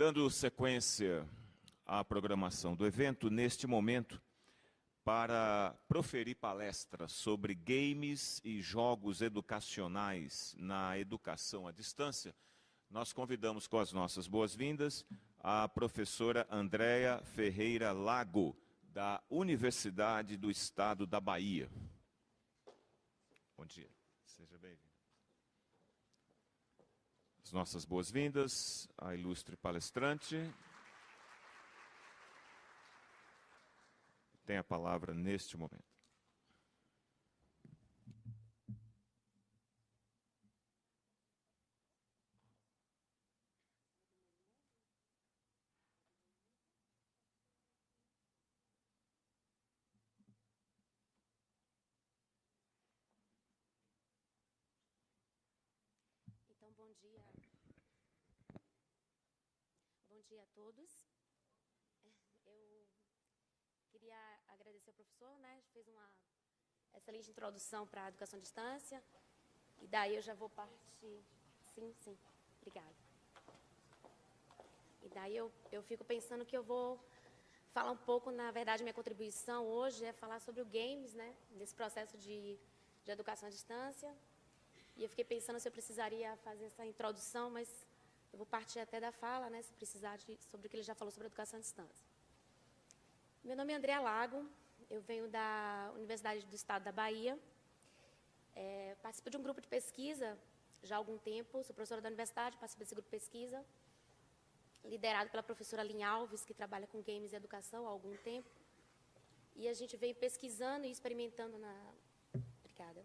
Dando sequência à programação do evento, neste momento, para proferir palestra sobre games e jogos educacionais na educação à distância, nós convidamos com as nossas boas-vindas a professora Andréa Ferreira Lago, da Universidade do Estado da Bahia. Bom dia, seja bem-vinda. As nossas boas-vindas à ilustre palestrante. Tem a palavra neste momento. Então, bom dia. Bom dia a todos. Eu queria agradecer ao professor, né? Fez uma excelente introdução para a educação à distância. E daí eu já vou partir. Sim, obrigada. E daí eu fico pensando que eu vou falar um pouco, na verdade, minha contribuição hoje é falar sobre o games, né? Nesse processo de educação à distância. E eu fiquei pensando se eu precisaria fazer essa introdução, mas eu vou partir até da fala, né? Se precisar sobre o que ele já falou sobre a educação à distância. Meu nome é Andréa Lago, eu venho da Universidade do Estado da Bahia. Participo de um grupo de pesquisa já há algum tempo, sou professora da universidade, participo desse grupo de pesquisa, liderado pela professora Lin Alves, que trabalha com games e educação há algum tempo. E a gente veio pesquisando e experimentando Obrigada.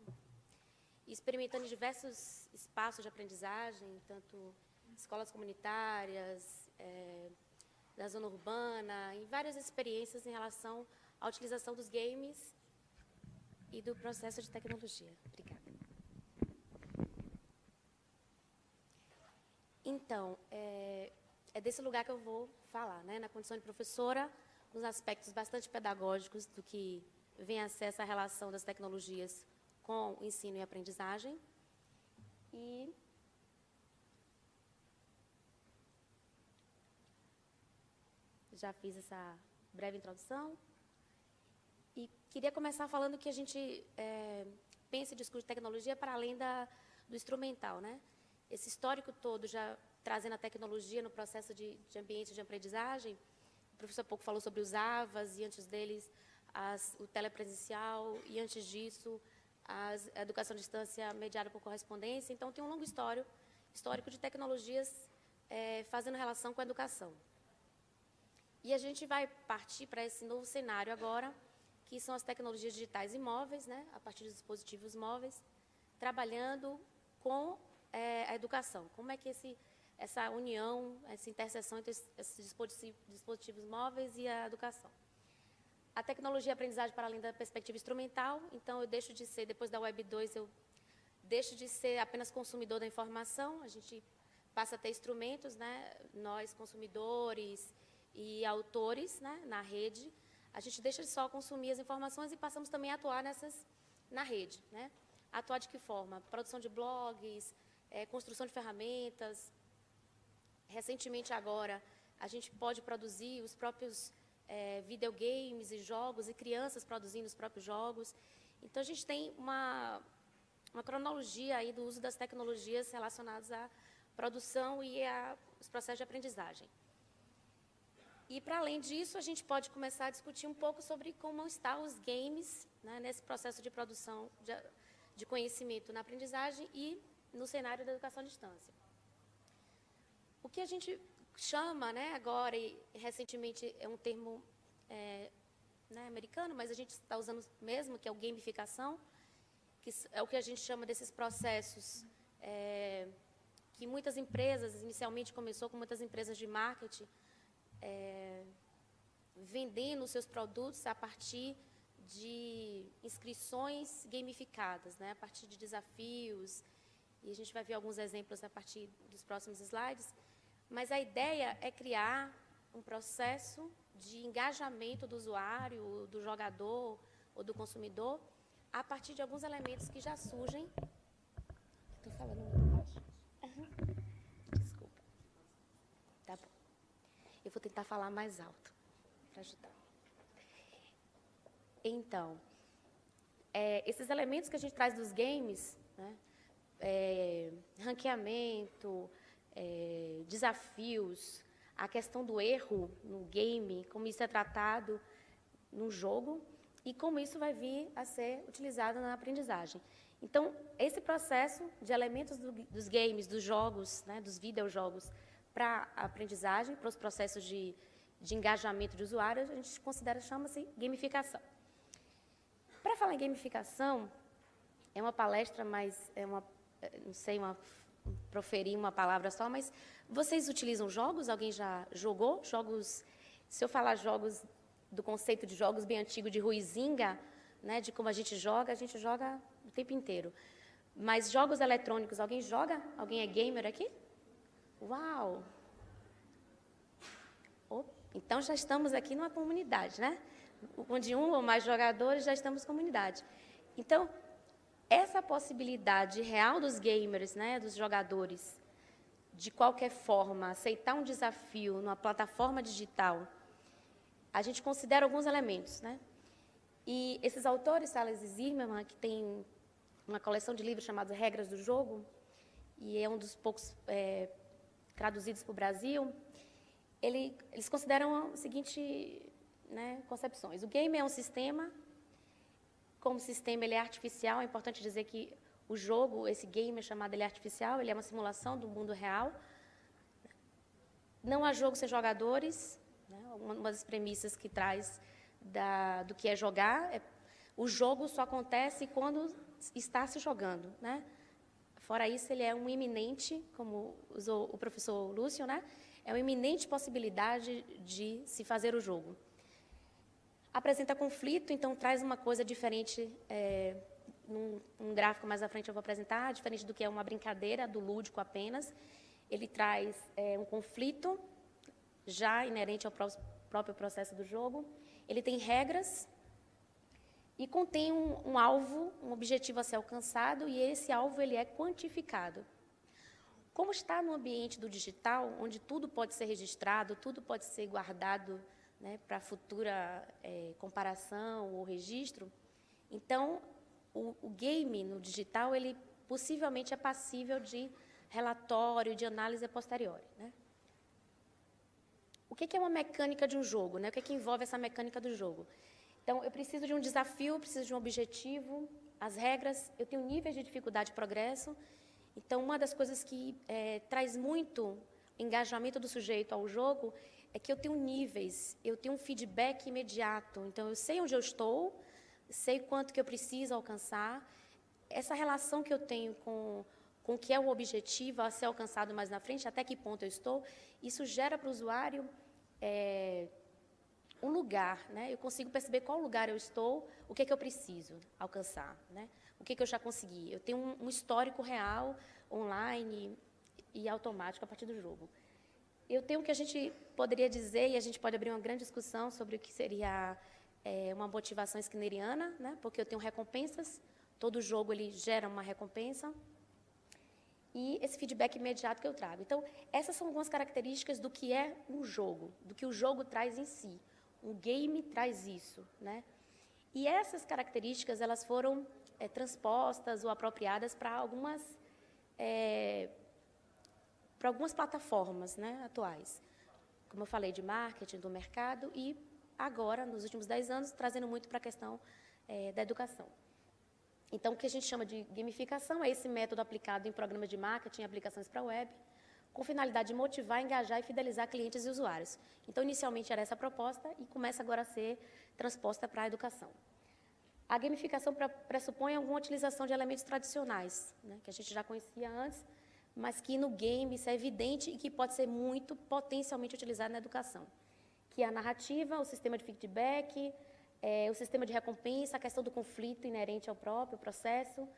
E experimentando em diversos espaços de aprendizagem, tanto escolas comunitárias, da zona urbana, em várias experiências em relação à utilização dos games e do processo de tecnologia. Obrigada. Então, é desse lugar que eu vou falar, né? Na condição de professora, nos aspectos bastante pedagógicos do que vem a ser essa relação das tecnologias com o ensino e aprendizagem. E já fiz essa breve introdução. E queria começar falando que a gente pensa e discute tecnologia para além do instrumental, né? Esse histórico todo já trazendo a tecnologia no processo de ambiente de aprendizagem. O professor pouco falou sobre os AVAs, e antes deles o telepresencial, e antes disso a educação à distância mediada por correspondência. Então, tem um longo histórico de tecnologias fazendo relação com a educação. E a gente vai partir para esse novo cenário agora, que são as tecnologias digitais e móveis, né, a partir dos dispositivos móveis, trabalhando com a educação. Como é que essa união, essa interseção entre esses dispositivos móveis e a educação? A tecnologia e a aprendizagem para além da perspectiva instrumental, então eu deixo de ser, depois da Web 2, eu deixo de ser apenas consumidor da informação, a gente passa a ter instrumentos, né, nós consumidores e autores, né, na rede, a gente deixa de só consumir as informações e passamos também a atuar na rede, né? Atuar de que forma? Produção de blogs, construção de ferramentas. Recentemente agora, a gente pode produzir os próprios videogames e jogos, e crianças produzindo os próprios jogos. Então, a gente tem uma cronologia aí do uso das tecnologias relacionadas à produção e aos processos de aprendizagem. E, para além disso, a gente pode começar a discutir um pouco sobre como estão os games, né, nesse processo de produção de conhecimento na aprendizagem e no cenário da educação à distância. O que a gente chama, né, agora, e recentemente é um termo né, americano, mas a gente está usando mesmo, que é o gamificação, que é o que a gente chama desses processos que muitas empresas, inicialmente começou com muitas empresas de marketing, vendendo os seus produtos a partir de inscrições gamificadas, né, a partir de desafios, e a gente vai ver alguns exemplos a partir dos próximos slides, mas a ideia é criar um processo de engajamento do usuário, do jogador ou do consumidor, a partir de alguns elementos que já surgem. Estou falando muito baixo. Desculpa. Tá bom. Eu vou tentar falar mais alto para ajudar. Então, esses elementos que a gente traz dos games, né, ranqueamento, desafios, a questão do erro no game, como isso é tratado no jogo e como isso vai vir a ser utilizado na aprendizagem. Então, esse processo de elementos dos games, dos jogos, né, dos videojogos, para a aprendizagem, para os processos de engajamento de usuários, a gente considera, chama-se gamificação. Para falar em gamificação, é uma palestra, mas não sei proferir uma palavra só, mas vocês utilizam jogos? Alguém já jogou? Jogos, se eu falar jogos do conceito de jogos bem antigo de Huizinga, né, de como a gente joga o tempo inteiro. Mas jogos eletrônicos, alguém joga? Alguém é gamer aqui? Uau! Então, já estamos aqui numa comunidade, né? Onde um ou mais jogadores já estamos comunidade. Então, essa possibilidade real dos gamers, né, dos jogadores, de qualquer forma, aceitar um desafio numa plataforma digital, a gente considera alguns elementos, né? E esses autores, Salles e Zimmermann, que tem uma coleção de livros chamados Regras do Jogo, e é um dos poucos traduzidos para o Brasil, eles consideram a seguinte, né, concepções. O game é um sistema, como sistema ele é artificial, é importante dizer que o jogo, esse game é chamado, ele é artificial, ele é uma simulação do mundo real. Não há jogo sem jogadores, né, uma das premissas que traz do que é jogar, o jogo só acontece quando está se jogando, né? Fora isso, ele é um iminente, como usou o professor Lúcio, né? É uma iminente possibilidade de se fazer o jogo. Apresenta conflito, então traz uma coisa diferente, num gráfico mais à frente eu vou apresentar, diferente do que é uma brincadeira, do lúdico apenas. Ele traz um conflito já inerente ao próprio processo do jogo. Ele tem regras e contém um alvo, um objetivo a ser alcançado, e esse alvo ele é quantificado. Como está no ambiente do digital, onde tudo pode ser registrado, tudo pode ser guardado, né, para futura comparação ou registro, então, o game no digital, ele possivelmente é passível de relatório, de análise a posteriori, né? O que é uma mecânica de um jogo, né? O que envolve essa mecânica do jogo? Então, eu preciso de um desafio, eu preciso de um objetivo, as regras, eu tenho níveis de dificuldade e progresso. Então, uma das coisas que traz muito engajamento do sujeito ao jogo é que eu tenho níveis, eu tenho um feedback imediato. Então, eu sei onde eu estou, sei quanto que eu preciso alcançar. Essa relação que eu tenho com o que é o objetivo a ser alcançado mais na frente, até que ponto eu estou, isso gera para o usuário um lugar, né? Eu consigo perceber qual lugar eu estou, o que é que eu preciso alcançar, né? O que é que eu já consegui. Eu tenho um histórico real, online e automático a partir do jogo. Eu tenho o que a gente poderia dizer, e a gente pode abrir uma grande discussão sobre o que seria uma motivação skinneriana, né? Porque eu tenho recompensas, todo jogo ele gera uma recompensa, e esse feedback imediato que eu trago. Então, essas são algumas características do que é um jogo, do que o jogo traz em si. Um game traz isso, né? E essas características, elas foram transpostas ou apropriadas para algumas plataformas, né, atuais. Como eu falei, de marketing, do mercado, e agora, nos últimos 10 anos, trazendo muito para a questão da educação. Então, o que a gente chama de gamificação é esse método aplicado em programas de marketing e aplicações para a web, com finalidade de motivar, engajar e fidelizar clientes e usuários. Então, inicialmente era essa a proposta e começa agora a ser transposta para a educação. A gamificação pressupõe alguma utilização de elementos tradicionais, né, que a gente já conhecia antes, mas que no game isso é evidente e que pode ser muito potencialmente utilizado na educação, que é a narrativa, o sistema de feedback, o sistema de recompensa, a questão do conflito inerente ao próprio processo,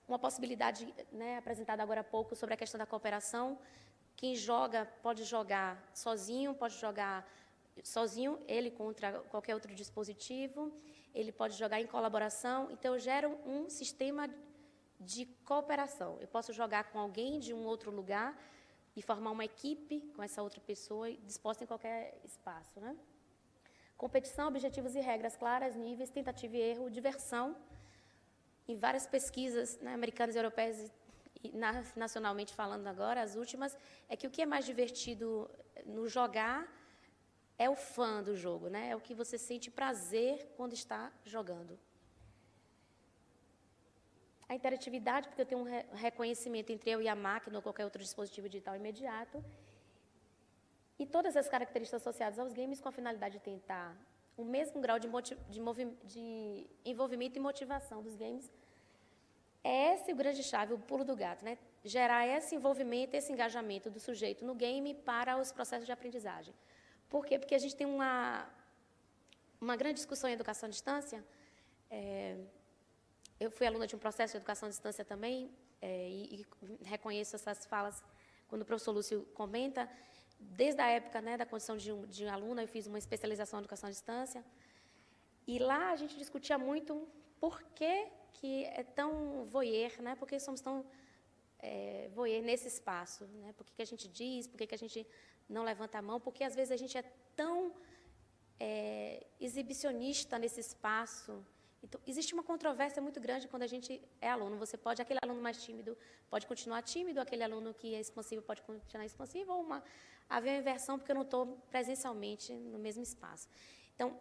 uma possibilidade, né, apresentada agora há pouco sobre a questão da cooperação. Quem joga pode jogar sozinho, ele contra qualquer outro dispositivo, ele pode jogar em colaboração. Então, eu gero um sistema de cooperação. Eu posso jogar com alguém de um outro lugar, e formar uma equipe com essa outra pessoa disposta em qualquer espaço, né? Competição, objetivos e regras claras, níveis, tentativa e erro, diversão. Em várias pesquisas, né, americanas e europeias, e nacionalmente falando agora, as últimas, é que o que é mais divertido no jogar é o fã do jogo, né? É o que você sente prazer quando está jogando. A interatividade, porque eu tenho um reconhecimento entre eu e a máquina ou qualquer outro dispositivo digital imediato. E todas as características associadas aos games com a finalidade de tentar o mesmo grau de envolvimento e motivação dos games. É esse o grande chave, o pulo do gato, né? Gerar esse envolvimento, esse engajamento do sujeito no game para os processos de aprendizagem. Por quê? Porque a gente tem uma grande discussão em educação à distância. Eu fui aluna de um processo de educação à distância também, e reconheço essas falas quando o professor Lúcio comenta. Desde a época, né, da condição de aluna, eu fiz uma especialização em educação à distância. E lá a gente discutia muito por que é tão voyeur, né? Por que somos tão voyeur nesse espaço, né? Por que a gente diz, por que a gente não levanta a mão, porque às vezes a gente é tão exibicionista nesse espaço. Então, existe uma controvérsia muito grande quando a gente é aluno. Aquele aluno mais tímido pode continuar tímido, aquele aluno que é expansivo pode continuar expansivo, ou haver uma inversão porque eu não estou presencialmente no mesmo espaço. Então,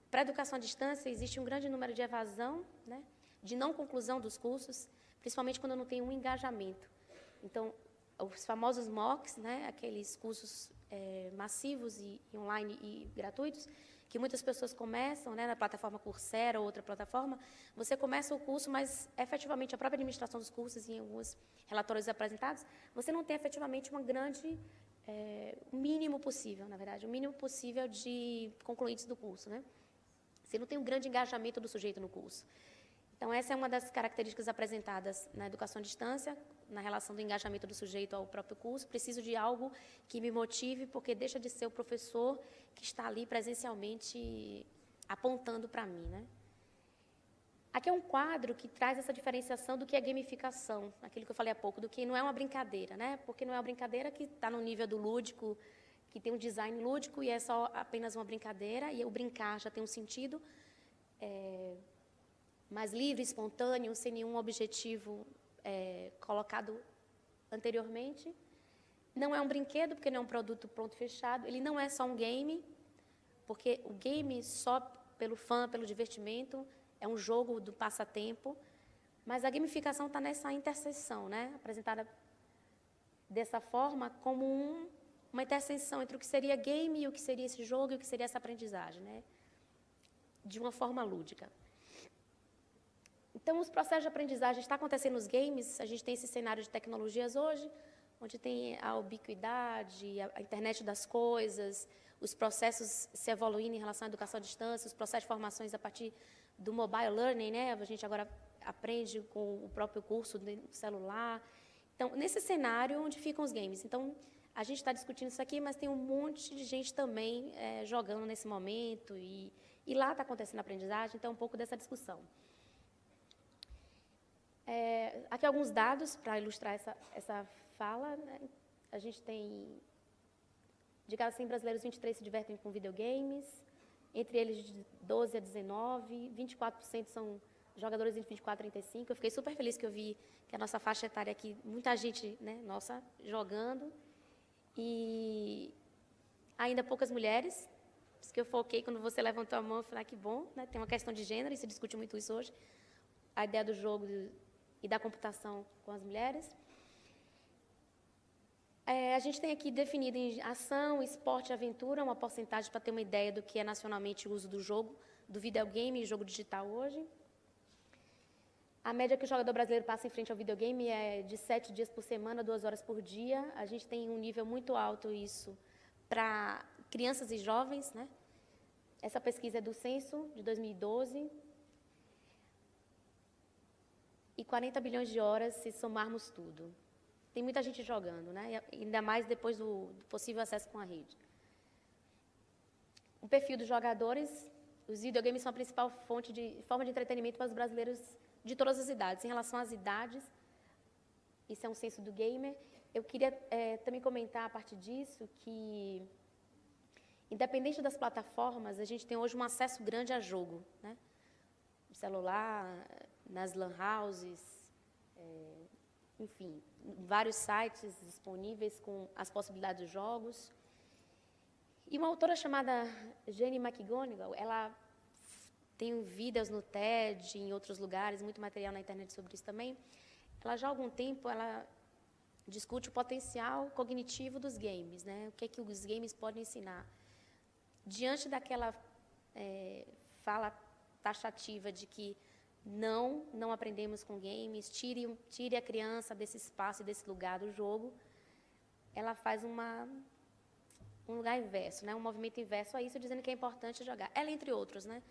para a educação à distância, existe um grande número de evasão, né, de não conclusão dos cursos, principalmente quando eu não tenho um engajamento. Então, os famosos MOOCs, né, aqueles cursos massivos e online e gratuitos, que muitas pessoas começam, né, na plataforma Coursera ou outra plataforma, você começa o curso, mas efetivamente a própria administração dos cursos e em alguns relatórios apresentados, você não tem efetivamente o mínimo possível, na verdade, o mínimo possível de concluintes do curso, né? Você não tem um grande engajamento do sujeito no curso. Então, essa é uma das características apresentadas na educação à distância, na relação do engajamento do sujeito ao próprio curso. Preciso de algo que me motive, porque deixa de ser o professor que está ali presencialmente apontando para mim, né? Aqui é um quadro que traz essa diferenciação do que é gamificação, aquilo que eu falei há pouco, do que não é uma brincadeira, né? Porque não é uma brincadeira que está no nível do lúdico, que tem um design lúdico e é só apenas uma brincadeira, e o brincar já tem um sentido mais livre, espontâneo, sem nenhum objetivo colocado anteriormente. Não é um brinquedo, porque não é um produto pronto e fechado. Ele não é só um game, porque o game só pelo fã, pelo divertimento, é um jogo do passatempo. Mas a gamificação está nessa interseção, né? Apresentada dessa forma como uma interseção entre o que seria game e o que seria esse jogo e o que seria essa aprendizagem, né? De uma forma lúdica. Então, os processos de aprendizagem estão acontecendo nos games. A gente tem esse cenário de tecnologias hoje, onde tem a ubiquidade, a internet das coisas, os processos se evoluindo em relação à educação à distância, os processos de formações a partir do mobile learning, né? A gente agora aprende com o próprio curso no celular. Então, nesse cenário, onde ficam os games? Então, a gente está discutindo isso aqui, mas tem um monte de gente também jogando nesse momento, e lá está acontecendo a aprendizagem, então é um pouco dessa discussão. Aqui alguns dados para ilustrar essa fala, né? A gente tem, de cada 100 brasileiros, 23 se divertem com videogames, entre eles de 12 a 19, 24% são jogadores entre 24 e 35. Eu fiquei super feliz que eu vi que a nossa faixa etária aqui, muita gente, né, nossa, jogando, e ainda poucas mulheres, por isso que eu foquei, quando você levantou a mão, eu falei, que bom, né? Tem uma questão de gênero, e se discute muito isso hoje, a ideia do jogo e da computação com as mulheres. A gente tem aqui definido em ação, esporte e aventura, uma porcentagem para ter uma ideia do que é nacionalmente o uso do jogo, do videogame e jogo digital hoje. A média que o jogador brasileiro passa em frente ao videogame é de 7 dias por semana, 2 horas por dia. A gente tem um nível muito alto isso para crianças e jovens, né? Essa pesquisa é do Censo, de 2012. E 40 bilhões de horas se somarmos tudo. Tem muita gente jogando, né? E ainda mais depois do possível acesso com a rede. O perfil dos jogadores, os videogames são a principal forma de entretenimento para os brasileiros de todas as idades. Em relação às idades, isso é um censo do gamer, Eu queria também comentar, a partir disso, que, independente das plataformas, a gente tem hoje um acesso grande a jogo, né? No celular, nas lan houses, enfim, vários sites disponíveis com as possibilidades dos jogos. E uma autora chamada Jenny McGonigal, ela tem vídeos no TED, em outros lugares, muito material na internet sobre isso também. Ela já há algum tempo ela discute o potencial cognitivo dos games, né? O que é que os games podem ensinar. Diante daquela fala taxativa de que não aprendemos com games, tire a criança desse espaço e desse lugar do jogo, ela faz um lugar inverso, né? Um movimento inverso a isso, dizendo que é importante jogar. Ela, entre outros, né?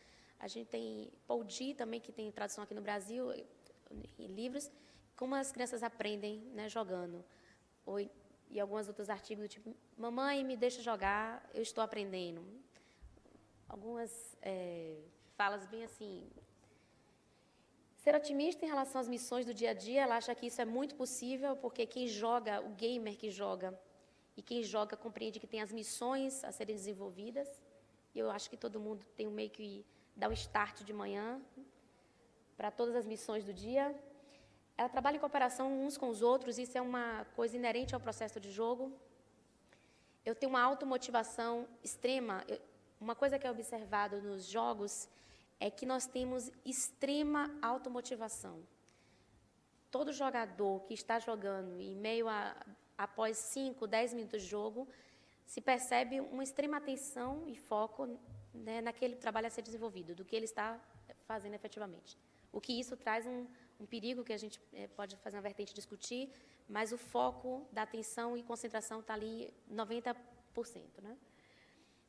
A gente tem Paul D. também, que tem tradução aqui no Brasil, em livros, como as crianças aprendem, né, jogando. E alguns outros artigos do tipo, mamãe, me deixa jogar, eu estou aprendendo. Algumas falas bem assim. Ser otimista em relação às missões do dia a dia, ela acha que isso é muito possível, porque quem joga, o gamer que joga, e quem joga compreende que tem as missões a serem desenvolvidas. E eu acho que todo mundo tem meio que dar um start de manhã para todas as missões do dia. Ela trabalha em cooperação uns com os outros, isso é uma coisa inerente ao processo de jogo. Eu tenho uma automotivação extrema. Uma coisa que é observado nos jogos é que nós temos extrema automotivação. Todo jogador que está jogando em meio após 5, 10 minutos de jogo, se percebe uma extrema atenção e foco, né, naquele trabalho a ser desenvolvido, do que ele está fazendo efetivamente. O que isso traz um perigo que a gente pode fazer uma vertente discutir, mas o foco da atenção e concentração está ali 90%. Né?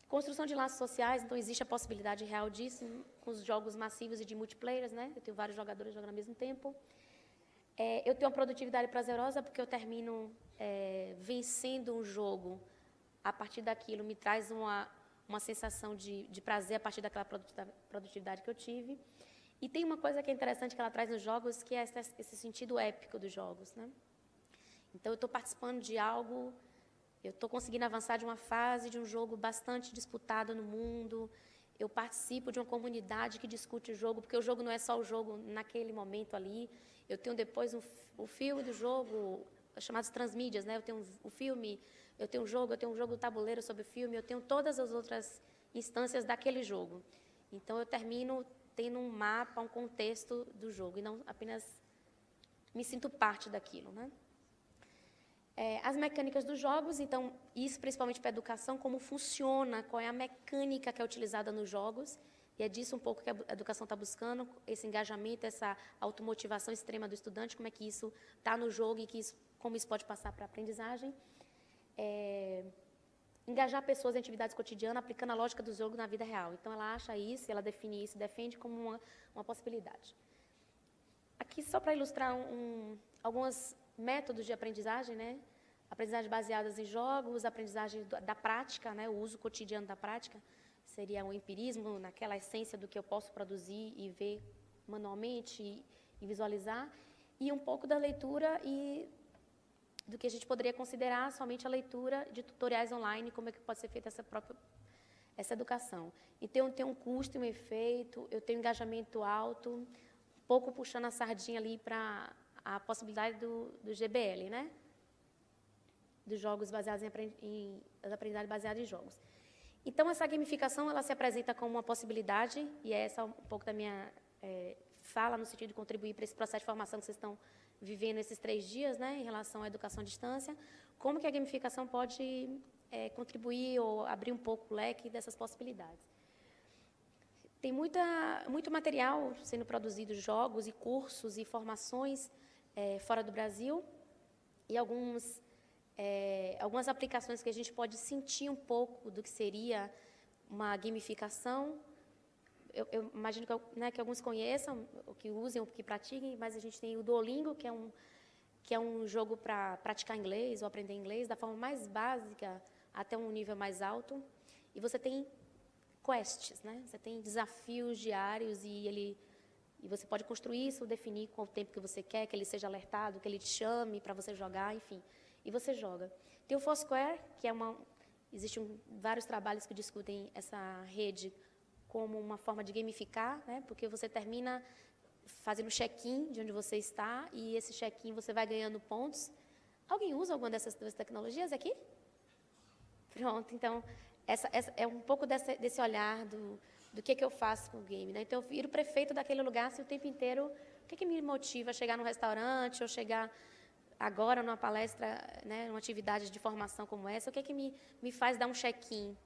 Construção de laços sociais, então existe a possibilidade real disso com os jogos massivos e de multiplayers, né? Eu tenho vários jogadores jogando ao mesmo tempo. Eu tenho uma produtividade prazerosa porque eu termino vencendo um jogo. A partir daquilo me traz uma sensação de prazer a partir daquela produtividade que eu tive. E tem uma coisa que é interessante que ela traz nos jogos, que é esse sentido épico dos jogos, né? Então, eu estou participando de algo, eu estou conseguindo avançar de uma fase de um jogo bastante disputado no mundo, eu participo de uma comunidade que discute o jogo, porque o jogo não é só o jogo naquele momento ali, eu tenho depois o filme do jogo, chamados transmídias, né? Eu tenho o filme, eu tenho um jogo tabuleiro sobre o filme, eu tenho todas as outras instâncias daquele jogo. Então, eu termino tendo um mapa, um contexto do jogo, e não apenas me sinto parte daquilo, né? As mecânicas dos jogos, então, isso principalmente para a educação, como funciona, qual é a mecânica que é utilizada nos jogos, e é disso um pouco que a educação está buscando, esse engajamento, essa automotivação extrema do estudante, como é que isso está no jogo e como isso pode passar para a aprendizagem. Engajar pessoas em atividades cotidianas, aplicando a lógica do jogo na vida real. Então, ela acha isso, ela define isso, defende como uma possibilidade. Aqui, só para ilustrar alguns métodos de aprendizagem, né? Aprendizagem baseadas em jogos, aprendizagem da prática, né? O uso cotidiano da prática, seria o empirismo, naquela essência do que eu posso produzir e ver manualmente e visualizar, e um pouco da leitura e do que a gente poderia considerar somente a leitura de tutoriais online, como é que pode ser feita essa educação. Então, eu tenho um custo e um efeito, eu tenho engajamento alto, um pouco puxando a sardinha ali para a possibilidade do GBL, né? Dos jogos baseados em aprendizagem baseada em jogos. Então, essa gamificação, ela se apresenta como uma possibilidade, e essa é um pouco da minha fala, no sentido de contribuir para esse processo de formação que vocês estão vivendo esses 3 dias, né, em relação à educação à distância, como que a gamificação pode contribuir ou abrir um pouco o leque dessas possibilidades. Tem muito material sendo produzido, jogos e cursos e formações fora do Brasil, e algumas aplicações que a gente pode sentir um pouco do que seria uma gamificação. Eu imagino que alguns conheçam, ou que usem, ou que pratiquem, mas a gente tem o Duolingo, que é um jogo para praticar inglês ou aprender inglês, da forma mais básica até um nível mais alto. E você tem quests, né? Você tem desafios diários e você pode construir isso, definir qual o tempo que você quer, que ele seja alertado, que ele te chame para você jogar, enfim. e você joga. Tem o Foursquare, que é existem vários trabalhos que discutem essa rede como uma forma de gamificar, né? Porque você termina fazendo check-in de onde você está e esse check-in você vai ganhando pontos. Alguém usa alguma dessas duas tecnologias aqui? Pronto, então, essa é um pouco desse olhar do que eu faço com o game, né? Então, eu viro prefeito daquele lugar se o tempo inteiro, o que me motiva a chegar num restaurante ou chegar agora numa palestra, né, numa atividade de formação como essa, o que me faz dar um check-in?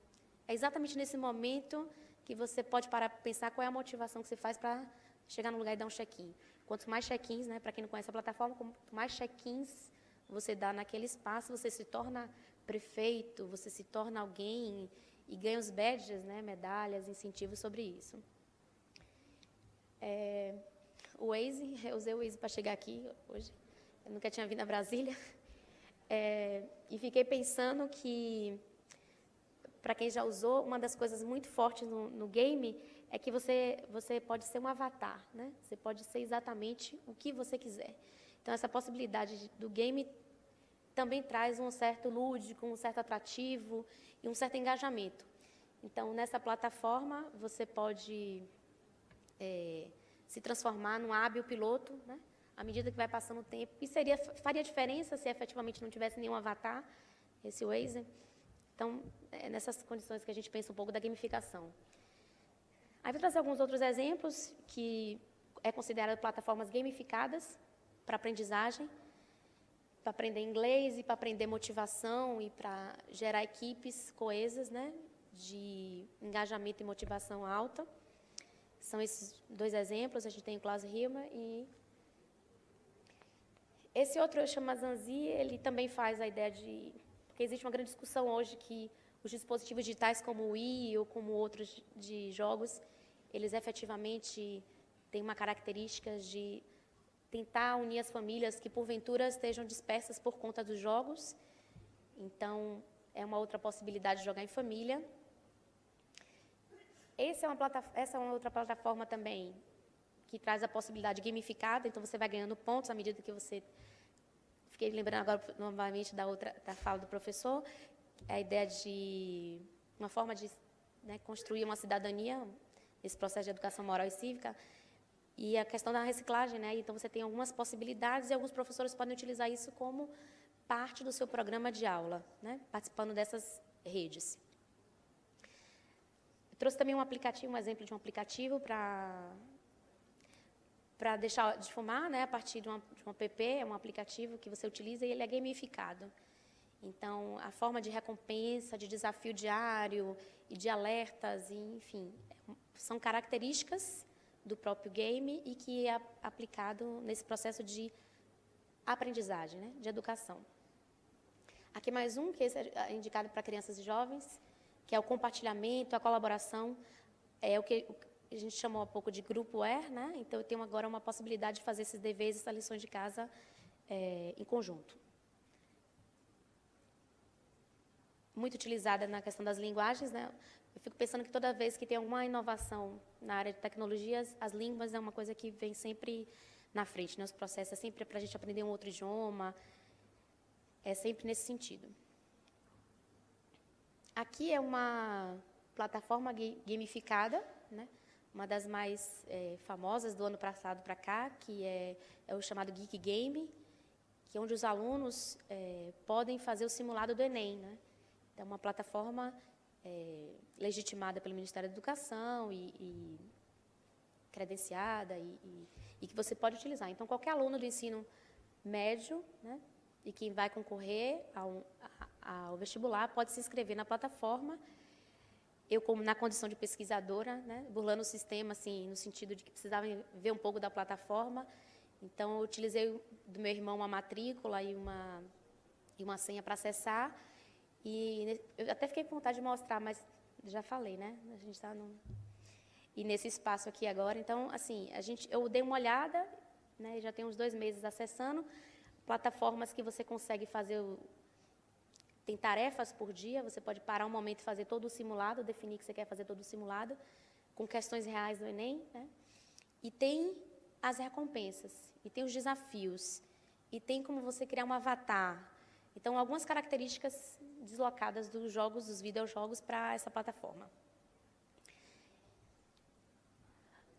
É exatamente nesse momento que você pode parar para pensar qual é a motivação que você faz para chegar num lugar e dar um check-in. Quanto mais check-ins, né, para quem não conhece a plataforma, quanto mais check-ins você dá naquele espaço, você se torna prefeito, você se torna alguém e ganha os badges, né, medalhas, incentivos sobre isso. O Waze, eu usei o Waze para chegar aqui hoje. Eu nunca tinha vindo a Brasília. E fiquei pensando que, para quem já usou, uma das coisas muito fortes no game é que você pode ser um avatar, né? Você pode ser exatamente o que você quiser. Então, essa possibilidade do game também traz um certo lúdico, um certo atrativo e um certo engajamento. Então, nessa plataforma, você pode se transformar num hábil piloto, né? À medida que vai passando o tempo. E faria diferença se efetivamente não tivesse nenhum avatar, esse Waze. Então, é nessas condições que a gente pensa um pouco da gamificação. Aí vou trazer alguns outros exemplos que é considerado plataformas gamificadas para aprendizagem, para aprender inglês e para aprender motivação e para gerar equipes coesas, né, de engajamento e motivação alta. São esses dois exemplos, a gente tem o Klaus Hirmer e esse outro eu chamo Zanzi, ele também faz a ideia de... Porque existe uma grande discussão hoje que os dispositivos digitais como o Wii ou como outros de jogos, eles efetivamente têm uma característica de tentar unir as famílias que, porventura, estejam dispersas por conta dos jogos. Então, é uma outra possibilidade de jogar em família. Essa é uma outra plataforma também que traz a possibilidade gamificada, então você vai ganhando pontos à medida que você... Fiquei lembrando agora novamente da fala do professor, a ideia de uma forma de, né, construir uma cidadania, esse processo de educação moral e cívica, e a questão da reciclagem, né? Então você tem algumas possibilidades e alguns professores podem utilizar isso como parte do seu programa de aula, né? Participando dessas redes. Eu trouxe também um exemplo de um aplicativo para deixar de fumar, né, a partir de um app, é um aplicativo que você utiliza e ele é gamificado. Então, a forma de recompensa, de desafio diário e de alertas, e, enfim, são características do próprio game e que é aplicado nesse processo de aprendizagem, né, de educação. Aqui mais um, que esse é indicado para crianças e jovens, que é o compartilhamento, a colaboração, é o que a gente chamou há pouco de grupo ER, né? Então, eu tenho agora uma possibilidade de fazer esses deveres, essas lições de casa em conjunto. Muito utilizada na questão das linguagens, né? Eu fico pensando que toda vez que tem alguma inovação na área de tecnologias, as línguas é uma coisa que vem sempre na frente, né? Os processos é sempre para a gente aprender um outro idioma, é sempre nesse sentido. Aqui é uma plataforma gamificada, né? Uma das mais famosas do ano passado para cá, que é o chamado Geek Game, que é onde os alunos podem fazer o simulado do Enem, né? É uma plataforma legitimada pelo Ministério da Educação e credenciada e que você pode utilizar. Então, qualquer aluno do ensino médio, né, e quem vai concorrer ao vestibular pode se inscrever na plataforma. Eu, como na condição de pesquisadora, né, burlando o sistema, assim, no sentido de que precisava ver um pouco da plataforma, então eu utilizei do meu irmão uma matrícula e uma senha para acessar, e eu até fiquei com vontade de mostrar, mas já falei, né? A gente está e nesse espaço aqui agora, então, assim, eu dei uma olhada, né, já tem uns 2 meses acessando, plataformas que você consegue fazer tem tarefas por dia, você pode parar um momento e fazer todo o simulado, definir que você quer fazer todo o simulado, com questões reais do Enem, né? E tem as recompensas, e tem os desafios, e tem como você criar um avatar, Então, algumas características deslocadas dos jogos, dos videojogos, para essa plataforma.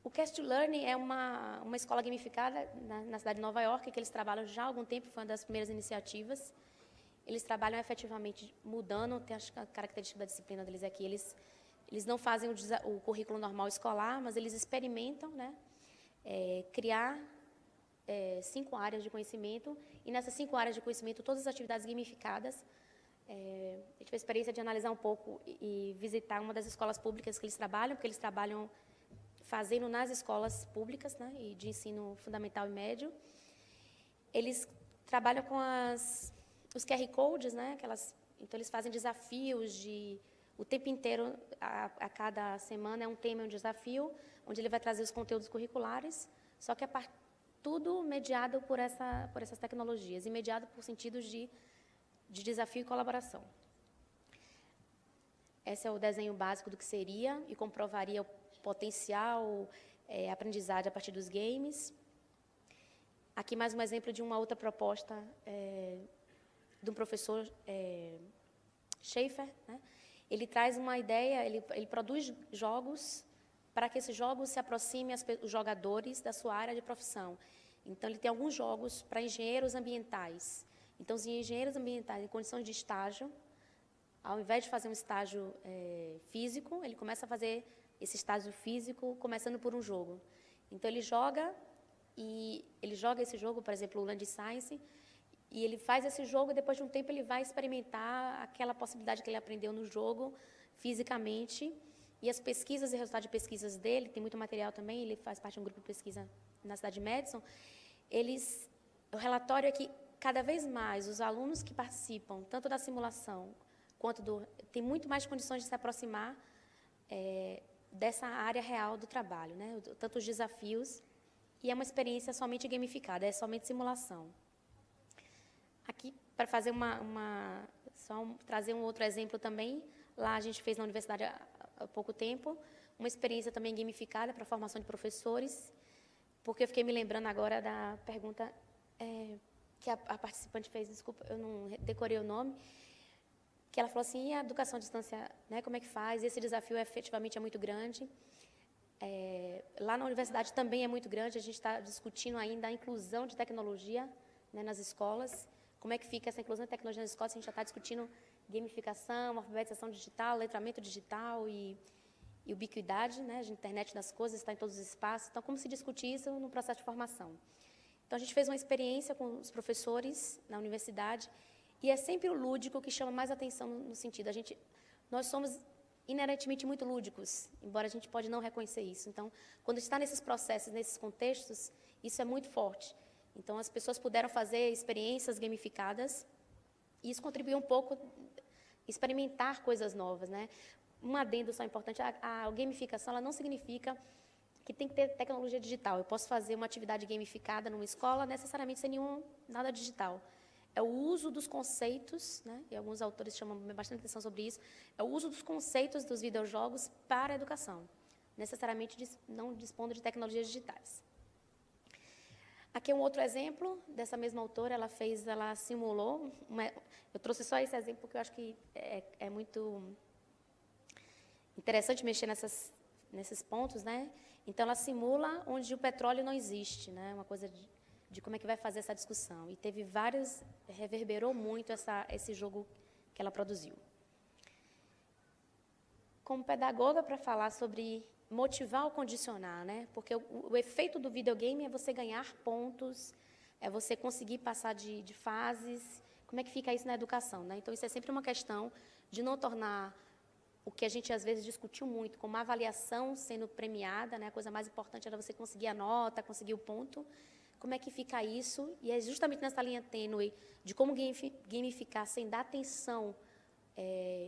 O Cast Learning é uma escola gamificada na cidade de Nova York, que eles trabalham já há algum tempo, foi uma das primeiras iniciativas. Eles trabalham efetivamente mudando, tem a característica da disciplina deles aqui, eles não fazem o currículo normal escolar, mas eles experimentam, né, criar 5 áreas de conhecimento, e nessas 5 áreas de conhecimento, todas as atividades gamificadas. Eu tive a experiência de analisar um pouco e visitar uma das escolas públicas que eles trabalham, porque eles trabalham fazendo nas escolas públicas, né, e de ensino fundamental e médio. Eles trabalham com os QR Codes, né, então eles fazem desafios o tempo inteiro, a cada semana é um tema, um desafio, onde ele vai trazer os conteúdos curriculares, só que tudo mediado por essas tecnologias, e mediado por sentidos de desafio e colaboração. Esse é o desenho básico do que seria e comprovaria o potencial aprendizagem a partir dos games. Aqui mais um exemplo de uma outra proposta de um professor Schaefer, né? Ele traz uma ideia, ele produz jogos para que esses jogos se aproximem os jogadores da sua área de profissão. Então, ele tem alguns jogos para engenheiros ambientais. Então, os engenheiros ambientais em condições de estágio, ao invés de fazer um estágio físico, ele começa a fazer esse estágio físico começando por um jogo. Então, ele joga esse jogo, por exemplo, o Land Science, e ele faz esse jogo e, depois de um tempo, ele vai experimentar aquela possibilidade que ele aprendeu no jogo, fisicamente. E as pesquisas e resultados de pesquisas dele, tem muito material também, ele faz parte de um grupo de pesquisa na cidade de Madison. O relatório é que, cada vez mais, os alunos que participam, tanto da simulação, quanto têm muito mais condições de se aproximar dessa área real do trabalho, né? Tanto os desafios, e é uma experiência somente gamificada, é somente simulação. Aqui, para fazer trazer um outro exemplo também, lá a gente fez na universidade há pouco tempo, uma experiência também gamificada para a formação de professores, porque eu fiquei me lembrando agora da pergunta que a participante fez, desculpa, eu não decorei o nome, que ela falou assim, e a educação à distância, né, como é que faz? Esse desafio efetivamente é muito grande. Lá na universidade também é muito grande, a gente está discutindo ainda a inclusão de tecnologia, né, nas escolas. Como é que fica essa inclusão de tecnologia nas escolas? A gente já está discutindo gamificação, alfabetização digital, letramento digital e ubiquidade, né, a internet das coisas, está em todos os espaços. Então, como se discute isso no processo de formação? Então, a gente fez uma experiência com os professores na universidade, e é sempre o lúdico que chama mais atenção no sentido. Nós somos inerentemente muito lúdicos, embora a gente pode não reconhecer isso. Então, quando está nesses processos, nesses contextos, isso é muito forte. Então, as pessoas puderam fazer experiências gamificadas, e isso contribuiu um pouco experimentar coisas novas, né? Um adendo só importante, a gamificação ela não significa que tem que ter tecnologia digital. Eu posso fazer uma atividade gamificada numa escola, necessariamente sem nada digital. É o uso dos conceitos, né? E alguns autores chamam bastante atenção sobre isso, é o uso dos conceitos dos videojogos para a educação, necessariamente não dispondo de tecnologias digitais. Aqui é um outro exemplo dessa mesma autora, ela simulou, eu trouxe só esse exemplo porque eu acho que é muito interessante mexer nesses pontos, né? Então, ela simula onde o petróleo não existe, né? Uma coisa de como é que vai fazer essa discussão. E teve reverberou muito esse jogo que ela produziu. Como pedagoga, para falar sobre motivar ou condicionar, né? Porque o efeito do videogame é você ganhar pontos, é você conseguir passar de fases. Como é que fica isso na educação, né? Então, isso é sempre uma questão de não tornar o que a gente, às vezes, discutiu muito, como a avaliação sendo premiada, né? A coisa mais importante era você conseguir a nota, conseguir o ponto. Como é que fica isso? E é justamente nessa linha tênue de como gamificar sem dar atenção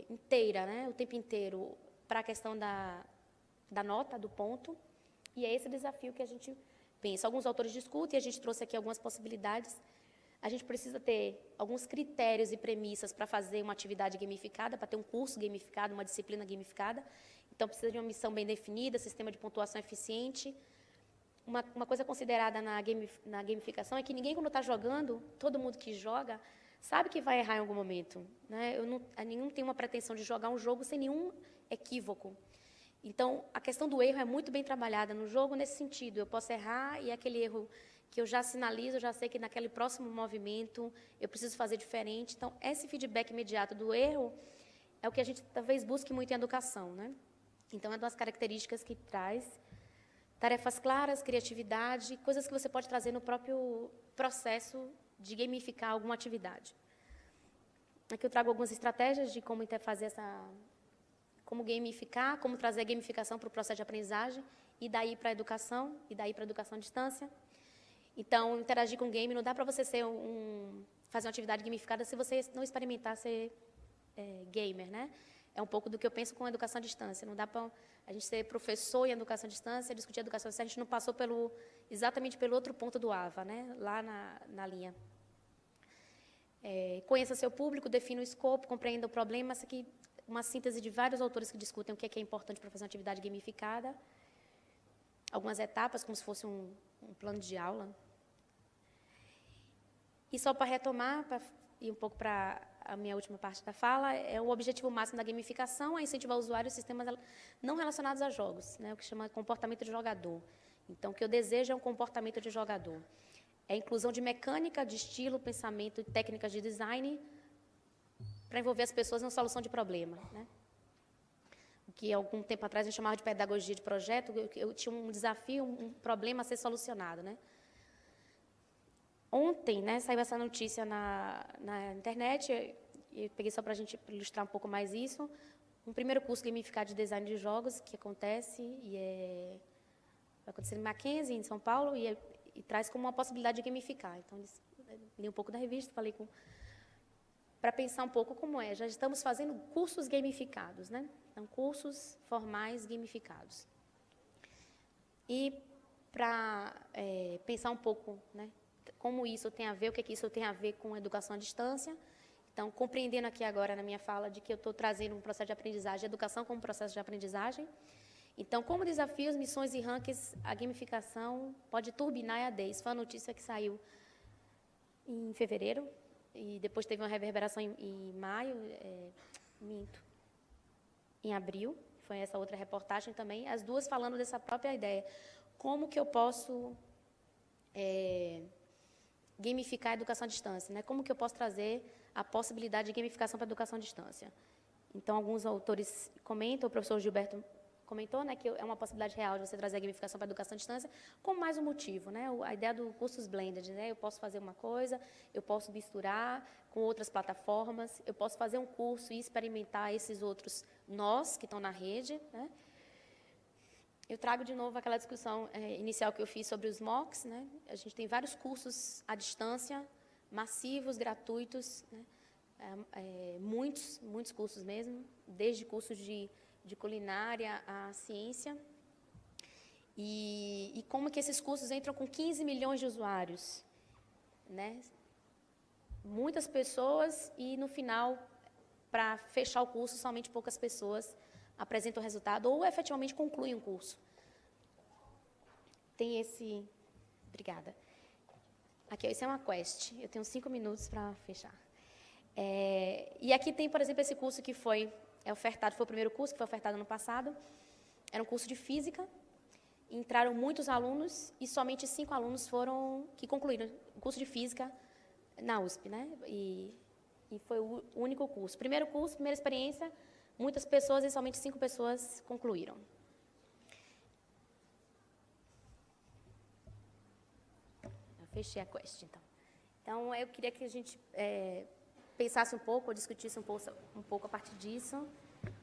inteira, né? O tempo inteiro, para a questão da nota, do ponto. E é esse desafio que a gente pensa. Alguns autores discutem, e a gente trouxe aqui algumas possibilidades. A gente precisa ter alguns critérios e premissas para fazer uma atividade gamificada, para ter um curso gamificado, uma disciplina gamificada. Então, precisa de uma missão bem definida, sistema de pontuação eficiente. Uma coisa considerada na gamificação é que ninguém, quando está jogando, todo mundo que joga, sabe que vai errar em algum momento, né? Nenhum tem uma pretensão de jogar um jogo sem nenhum equívoco. Então, a questão do erro é muito bem trabalhada no jogo nesse sentido. Eu posso errar e aquele erro que eu já sinalizo, eu já sei que naquele próximo movimento eu preciso fazer diferente. Então, esse feedback imediato do erro é o que a gente talvez busque muito em educação, né? Então, é uma das características que traz tarefas claras, criatividade, coisas que você pode trazer no próprio processo de gamificar alguma atividade. Aqui eu trago algumas estratégias de como fazer como gamificar, como trazer a gamificação para o processo de aprendizagem, e daí para a educação, e daí para a educação à distância. Então, interagir com o game, não dá para você fazer uma atividade gamificada se você não experimentar ser gamer, né? É um pouco do que eu penso com a educação à distância. Não dá para a gente ser professor em educação à distância, discutir educação à distância, a gente não passou exatamente pelo outro ponto do AVA, né? Lá na linha. Conheça seu público, defina o escopo, compreenda o problema. Essa aqui uma síntese de vários autores que discutem o que é importante para fazer uma atividade gamificada. Algumas etapas, como se fosse um plano de aula. E só para retomar, para ir um pouco para a minha última parte da fala, o objetivo máximo da gamificação é incentivar usuários sistemas não relacionados a jogos, né, o que chama comportamento de jogador. Então, o que eu desejo é um comportamento de jogador. É a inclusão de mecânica, de estilo, pensamento e técnicas de design para envolver as pessoas na solução de problema, né? O que, algum tempo atrás, a gente chamava de pedagogia de projeto. Eu tinha um desafio, um problema a ser solucionado, né? Ontem, né, saiu essa notícia na internet, e peguei só para a gente ilustrar um pouco mais isso, um primeiro curso gamificado de design de jogos, que acontece, vai acontecer em Mackenzie, em São Paulo, e traz como uma possibilidade de gamificar. Então, li um pouco da revista, falei para pensar um pouco como já estamos fazendo cursos gamificados, né? Então, cursos formais gamificados. E para pensar um pouco, né, como isso tem a ver, o que isso tem a ver com educação à distância. Então, compreendendo aqui agora na minha fala de que eu estou trazendo um processo de aprendizagem, educação como processo de aprendizagem. Então, como desafios, missões e rankings, a gamificação pode turbinar a EAD. Isso foi uma notícia que saiu em fevereiro, e depois teve uma reverberação em maio, em abril, foi essa outra reportagem também, as duas falando dessa própria ideia. Como que eu posso gamificar a educação à distância, né? Como que eu posso trazer a possibilidade de gamificação para a educação à distância? Então, alguns autores comentam, o professor Gilberto comentou, né, que é uma possibilidade real de você trazer a gamificação para a educação à distância, com mais um motivo, né? A ideia do cursos blended, né? Eu posso fazer uma coisa, eu posso misturar com outras plataformas, eu posso fazer um curso e experimentar esses outros nós que estão na rede, né? Eu trago de novo aquela discussão inicial que eu fiz sobre os MOOCs, né? A gente tem vários cursos à distância, massivos, gratuitos, né? Muitos cursos mesmo, desde cursos de culinária à ciência. E como que esses cursos entram com 15 milhões de usuários, né? Muitas pessoas e, no final, para fechar o curso, somente poucas pessoas apresentam o resultado ou efetivamente concluem o curso. Tem esse... Obrigada. Aqui, esse é uma quest. Eu tenho 5 minutos para fechar. E aqui tem, por exemplo, esse curso que foi ofertado, foi o primeiro curso que foi ofertado ano passado. Era um curso de física. Entraram muitos alunos e somente 5 alunos que concluíram o curso de física na USP, né? E foi o único curso. Primeiro curso, primeira experiência, muitas pessoas e somente 5 pessoas concluíram. Eu fechei a quest, então. Então, eu queria que a gente pensasse um pouco, ou discutisse um pouco a partir disso.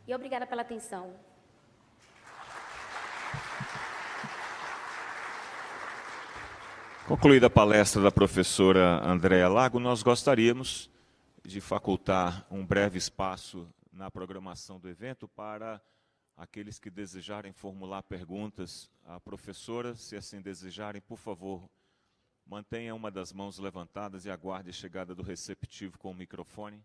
E obrigada pela atenção. Concluída a palestra da professora Andréa Lago, nós gostaríamos de facultar um breve espaço na programação do evento para aqueles que desejarem formular perguntas à professora. Se assim desejarem, por favor, mantenha uma das mãos levantadas e aguarde a chegada do receptivo com o microfone.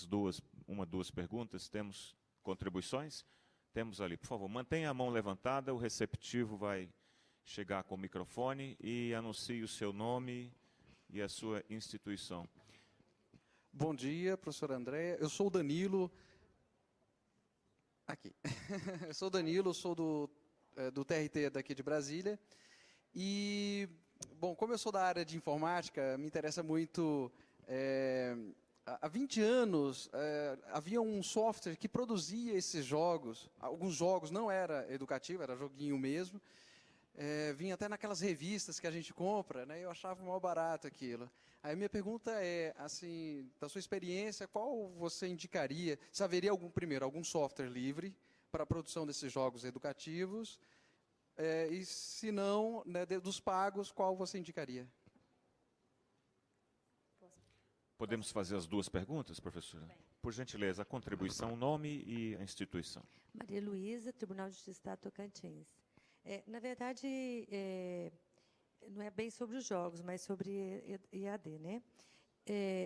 Duas perguntas. Temos contribuições? Temos ali. Por favor, mantenha a mão levantada, o receptivo vai chegar com o microfone e anuncie o seu nome e a sua instituição. Bom dia, professora Andréa. Eu sou o Danilo. Aqui. Eu sou o Danilo, sou do TRT daqui de Brasília. E, bom, como eu sou da área de informática, me interessa muito... há 20 anos, havia um software que produzia esses jogos. Alguns jogos não era educativo, era joguinho mesmo. Vinha até naquelas revistas que a gente compra, né? Eu achava mal barato aquilo. Aí minha pergunta é, assim, da sua experiência, qual você indicaria? Se haveria algum software livre para a produção desses jogos educativos? E se não, né, dos pagos, qual você indicaria? Podemos fazer as duas perguntas, professora? Por gentileza, a contribuição, o nome e a instituição. Maria Luísa, Tribunal de Justiça do Estado Tocantins. Na verdade, não é bem sobre os jogos, mas sobre EAD, né?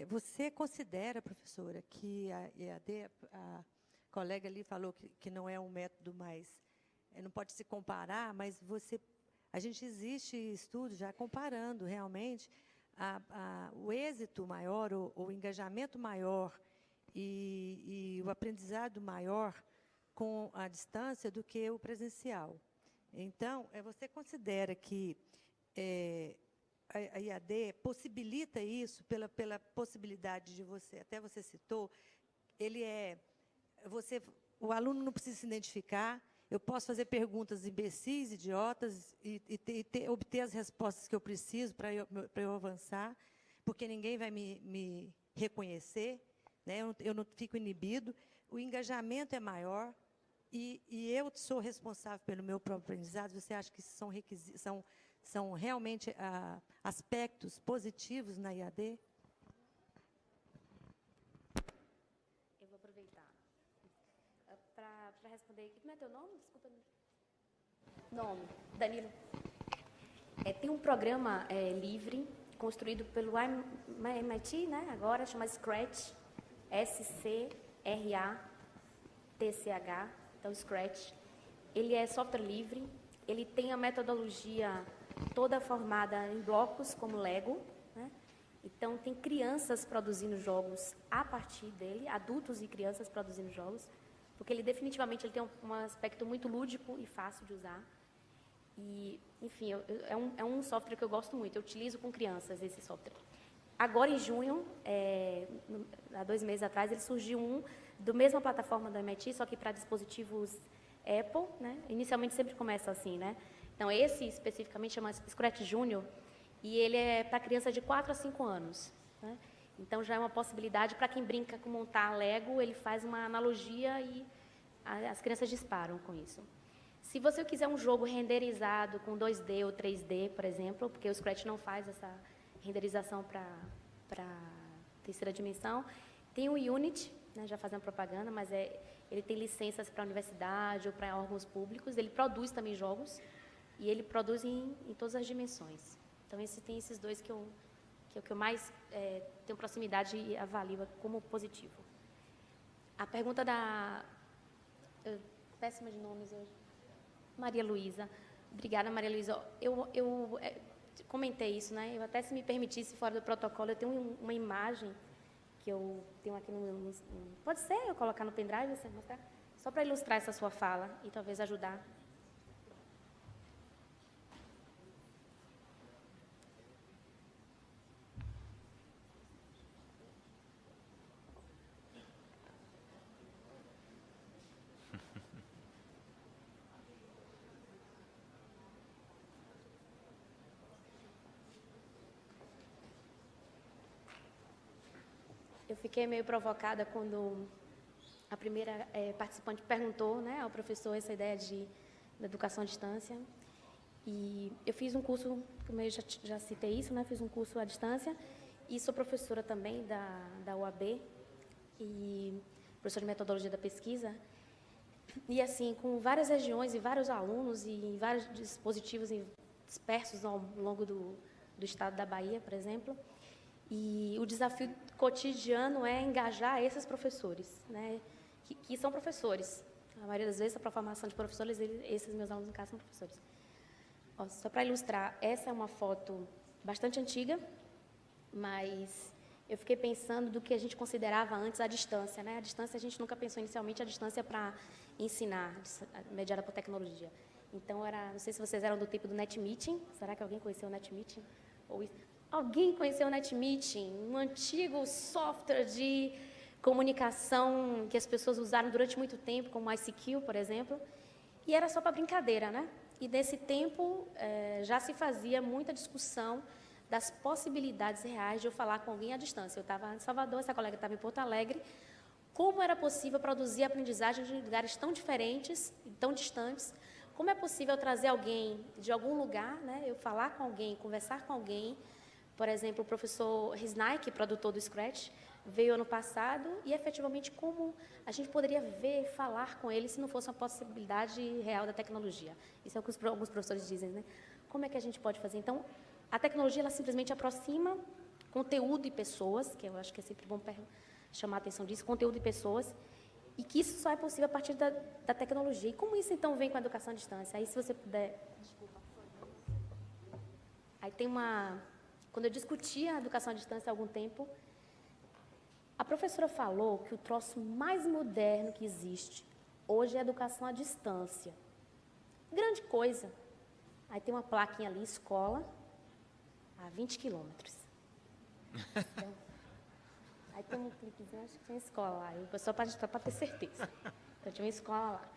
Você considera, professora, que a EAD, a colega ali falou que não é um método mais, não pode se comparar, mas a gente existe estudos já comparando realmente o êxito maior, o engajamento maior e o aprendizado maior com a distância do que o presencial. Então, você considera que a EAD possibilita isso pela possibilidade de até você citou, o aluno não precisa se identificar, eu posso fazer perguntas imbecis, idiotas, e obter as respostas que eu preciso para eu avançar, porque ninguém vai me reconhecer, né? Eu não fico inibido, o engajamento é maior, e eu sou responsável pelo meu próprio aprendizado. Você acha que são realmente aspectos positivos na IAD? Eu vou aproveitar para responder. Como é teu nome? Desculpa. Nome, Danilo. Tem um programa livre, construído pelo MIT, né? Agora chama Scratch, SCRATCH. Então, Scratch, ele é software livre, ele tem a metodologia toda formada em blocos, como Lego, né? Então, tem crianças produzindo jogos a partir dele, adultos e crianças produzindo jogos, porque ele definitivamente tem um aspecto muito lúdico e fácil de usar. E, enfim, é um software que eu gosto muito, eu utilizo com crianças esse software. Agora, em junho, há 2 meses atrás, ele surgiu da mesma plataforma do MIT, só que para dispositivos Apple, né? Inicialmente sempre começa assim, né? Então, esse especificamente chama Scratch Junior, e ele é para criança de 4 a 5 anos, né? Então, já é uma possibilidade para quem brinca com montar Lego, ele faz uma analogia e as crianças disparam com isso. Se você quiser um jogo renderizado com 2D ou 3D, por exemplo, porque o Scratch não faz essa renderização para terceira dimensão, tem o Unity, né, já fazendo propaganda, mas ele tem licenças para a universidade ou para órgãos públicos, ele produz também jogos, e ele produz em todas as dimensões. Então, tem esses dois que eu mais tenho proximidade e avalio como positivo. A pergunta péssima de nomes hoje. Maria Luísa. Obrigada, Maria Luísa. Eu comentei isso, né? Eu até, se me permitisse, fora do protocolo, eu tenho uma imagem que eu tenho aqui no... Pode ser eu colocar no pendrive, você mostrar? Só para ilustrar essa sua fala e talvez ajudar. Eu fiquei meio provocada quando a primeira participante perguntou, né, ao professor essa ideia de educação à distância. E eu fiz um curso, como eu já citei isso, né, fiz um curso à distância e sou professora também da UAB e professora de metodologia da pesquisa. E assim, com várias regiões e vários alunos e vários dispositivos dispersos ao longo do estado da Bahia, por exemplo. E o desafio cotidiano é engajar esses professores, né, que são professores. A maioria das vezes, para a formação de professores, esses meus alunos, no caso, são professores. Ó, só para ilustrar, essa é uma foto bastante antiga, mas eu fiquei pensando do que a gente considerava antes a distância, né? A distância, a gente nunca pensou inicialmente a distância para ensinar, mediada por tecnologia. Então, não sei se vocês eram do tipo do NetMeeting. Será que alguém conheceu o NetMeeting? Alguém conheceu o NetMeeting? Um antigo software de comunicação que as pessoas usaram durante muito tempo, como o ICQ, por exemplo. E era só para brincadeira, né? E nesse tempo já se fazia muita discussão das possibilidades reais de eu falar com alguém à distância. Eu estava em Salvador, essa colega estava em Porto Alegre. Como era possível produzir aprendizagem de lugares tão diferentes e tão distantes? Como é possível trazer alguém de algum lugar, né? Eu falar com alguém, conversar com alguém? Por exemplo, o professor Risnaik, produtor do Scratch, veio ano passado e, efetivamente, como a gente poderia ver, falar com ele se não fosse uma possibilidade real da tecnologia. Isso é o que alguns professores dizem, né? Como é que a gente pode fazer? Então, a tecnologia, ela simplesmente aproxima conteúdo e pessoas, que eu acho que é sempre bom chamar a atenção disso, conteúdo e pessoas, e que isso só é possível a partir da tecnologia. E como isso, então, vem com a educação à distância? Aí, se você puder... Desculpa. Aí tem Quando eu discutia a educação à distância há algum tempo, a professora falou que o troço mais moderno que existe hoje é a educação à distância. Grande coisa. Aí tem uma plaquinha ali, escola, a 20 quilômetros. Então, aí tem um cliquezinho, acho que tinha escola lá. Só para ter certeza. Então, tinha uma escola lá.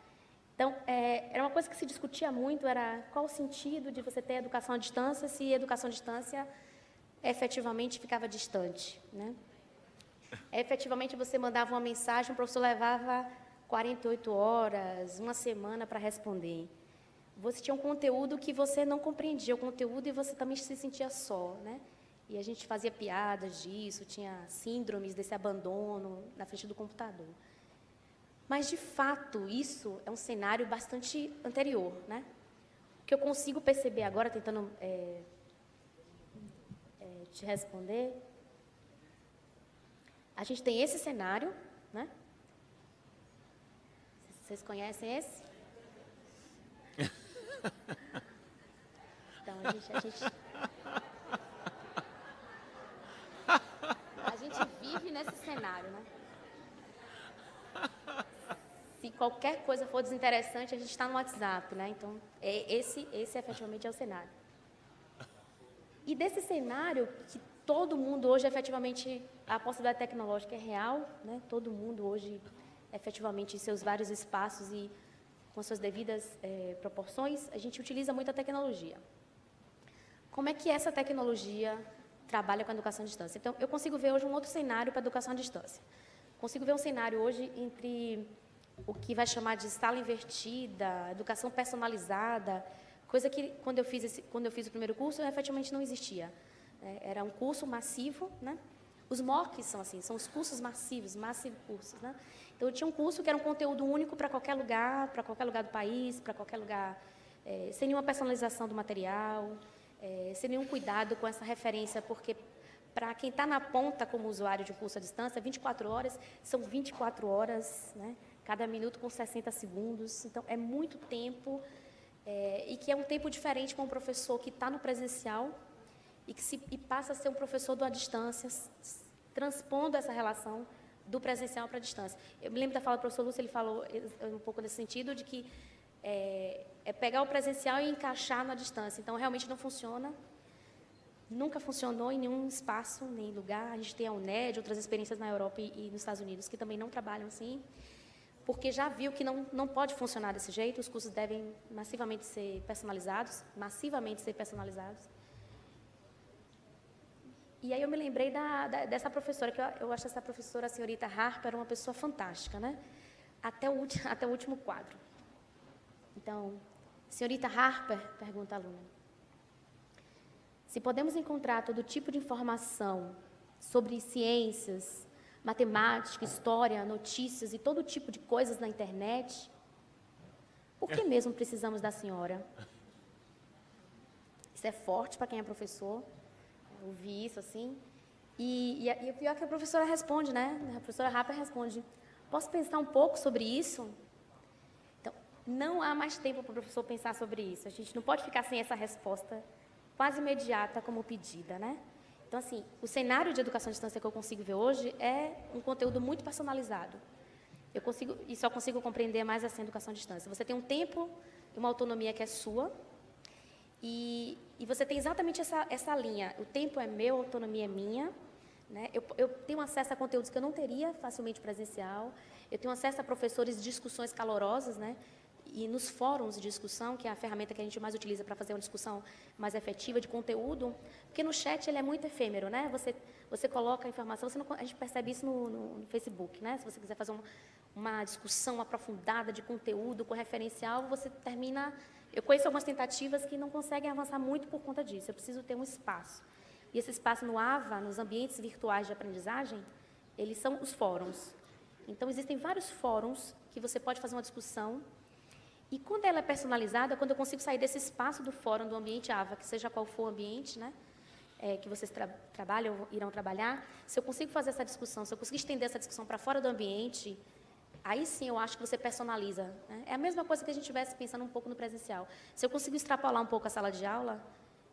Então, era uma coisa que se discutia muito, era qual o sentido de você ter educação à distância, se a educação à distância efetivamente ficava distante, né? Efetivamente, você mandava uma mensagem, o professor levava 48 horas, uma semana para responder. Você tinha um conteúdo que você não compreendia o conteúdo e você também se sentia só, né? E a gente fazia piadas disso, tinha síndromes desse abandono na frente do computador. Mas, de fato, isso é um cenário bastante anterior, né? O que eu consigo perceber agora, tentando te responder, a gente tem esse cenário, né? Vocês conhecem esse? Então, a gente vive nesse cenário, né? Se qualquer coisa for desinteressante, a gente está no WhatsApp, né? Então, esse efetivamente é o cenário. E desse cenário, que todo mundo hoje, efetivamente, a possibilidade tecnológica é real, né? Todo mundo hoje, efetivamente, em seus vários espaços e com suas devidas proporções, a gente utiliza muito a tecnologia. Como é que essa tecnologia trabalha com a educação à distância? Então, eu consigo ver hoje um outro cenário para a educação à distância. Consigo ver um cenário hoje entre o que vai chamar de sala invertida, educação personalizada, coisa que, quando eu fiz o primeiro curso, efetivamente não existia. Era um curso massivo, né? Os MOOCs são assim, são os cursos massivos, massive cursos, né? Então, eu tinha um curso que era um conteúdo único para qualquer lugar do país, para qualquer lugar, sem nenhuma personalização do material, sem nenhum cuidado com essa referência, porque para quem está na ponta como usuário de um curso à distância, 24 horas são 24 horas, né? Cada minuto com 60 segundos. Então, é muito tempo, e que é um tempo diferente para um professor que está no presencial e passa a ser um professor à distância, transpondo essa relação do presencial para a distância. Eu me lembro da fala do professor Lúcio, ele falou um pouco nesse sentido, de que é pegar o presencial e encaixar na distância. Então, realmente não funciona. Nunca funcionou em nenhum espaço, nem lugar. A gente tem a UNED, outras experiências na Europa e nos Estados Unidos que também não trabalham assim, porque já viu que não pode funcionar desse jeito, os cursos devem massivamente ser personalizados. E aí eu me lembrei dessa professora, que eu acho essa professora, a senhorita Harper, uma pessoa fantástica, né? Até o último quadro. Então, senhorita Harper, pergunta a aluna, se podemos encontrar todo tipo de informação sobre ciências, matemática, história, notícias e todo tipo de coisas na internet, por que mesmo precisamos da senhora? Isso é forte para quem é professor, ouvir isso assim. E o pior é que a professora responde, né? A professora Harper responde, posso pensar um pouco sobre isso? Então, não há mais tempo para o professor pensar sobre isso. A gente não pode ficar sem essa resposta quase imediata como pedida, né? Então, assim, o cenário de educação à distância que eu consigo ver hoje é um conteúdo muito personalizado. E só consigo compreender mais assim a educação à distância. Você tem um tempo e uma autonomia que é sua, e você tem exatamente essa linha. O tempo é meu, a autonomia é minha. Né? Eu tenho acesso a conteúdos que eu não teria facilmente presencial. Eu tenho acesso a professores de discussões calorosas, né? E nos fóruns de discussão, que é a ferramenta que a gente mais utiliza para fazer uma discussão mais efetiva de conteúdo, porque no chat ele é muito efêmero, né? Você coloca a informação, a gente percebe isso no Facebook, né? Se você quiser fazer uma discussão aprofundada de conteúdo com referencial, você termina... Eu conheço algumas tentativas que não conseguem avançar muito por conta disso. Eu preciso ter um espaço. E esse espaço no AVA, nos ambientes virtuais de aprendizagem, eles são os fóruns. Então, existem vários fóruns que você pode fazer uma discussão. E quando ela é personalizada, quando eu consigo sair desse espaço do fórum, do ambiente AVA, que seja qual for o ambiente, né, que vocês trabalham ou irão trabalhar, se eu consigo fazer essa discussão, se eu conseguir estender essa discussão para fora do ambiente, aí sim eu acho que você personaliza. Né? É a mesma coisa que a gente estivesse pensando um pouco no presencial. Se eu consigo extrapolar um pouco a sala de aula,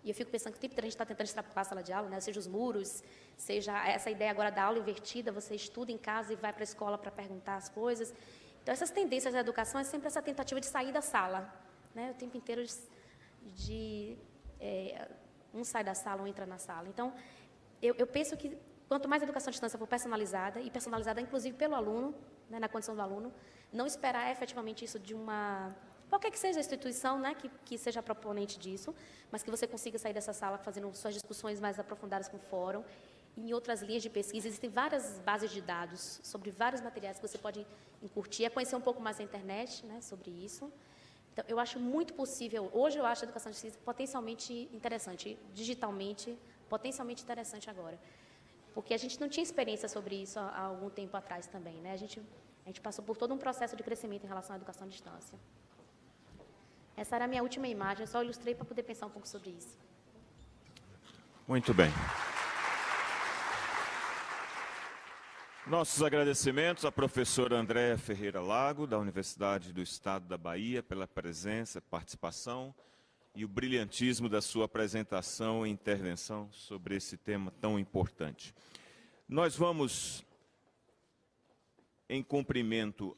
e eu fico pensando que o tempo inteiro a gente está tentando extrapolar a sala de aula, né? Seja os muros, seja essa ideia agora da aula invertida, você estuda em casa e vai para a escola para perguntar as coisas. Então, essas tendências da educação é sempre essa tentativa de sair da sala. Né? O tempo inteiro um sai da sala, um entra na sala. Então, eu penso que quanto mais a educação à distância for personalizada, e personalizada inclusive pelo aluno, né, na condição do aluno, não esperar efetivamente isso de qualquer que seja a instituição, né, que seja proponente disso, mas que você consiga sair dessa sala fazendo suas discussões mais aprofundadas com o fórum. Em outras linhas de pesquisa, existem várias bases de dados sobre vários materiais que você pode incurtir, conhecer um pouco mais a internet, né, sobre isso. Então, eu acho muito possível, hoje eu acho a educação de ciência potencialmente interessante, digitalmente, potencialmente interessante agora. Porque a gente não tinha experiência sobre isso há algum tempo atrás também, né? A gente passou por todo um processo de crescimento em relação à educação à distância. Essa era a minha última imagem, eu só ilustrei para poder pensar um pouco sobre isso. Muito bem. Nossos agradecimentos à professora Andréa Ferreira Lago, da Universidade do Estado da Bahia, pela presença, participação e o brilhantismo da sua apresentação e intervenção sobre esse tema tão importante. Nós vamos, em cumprimento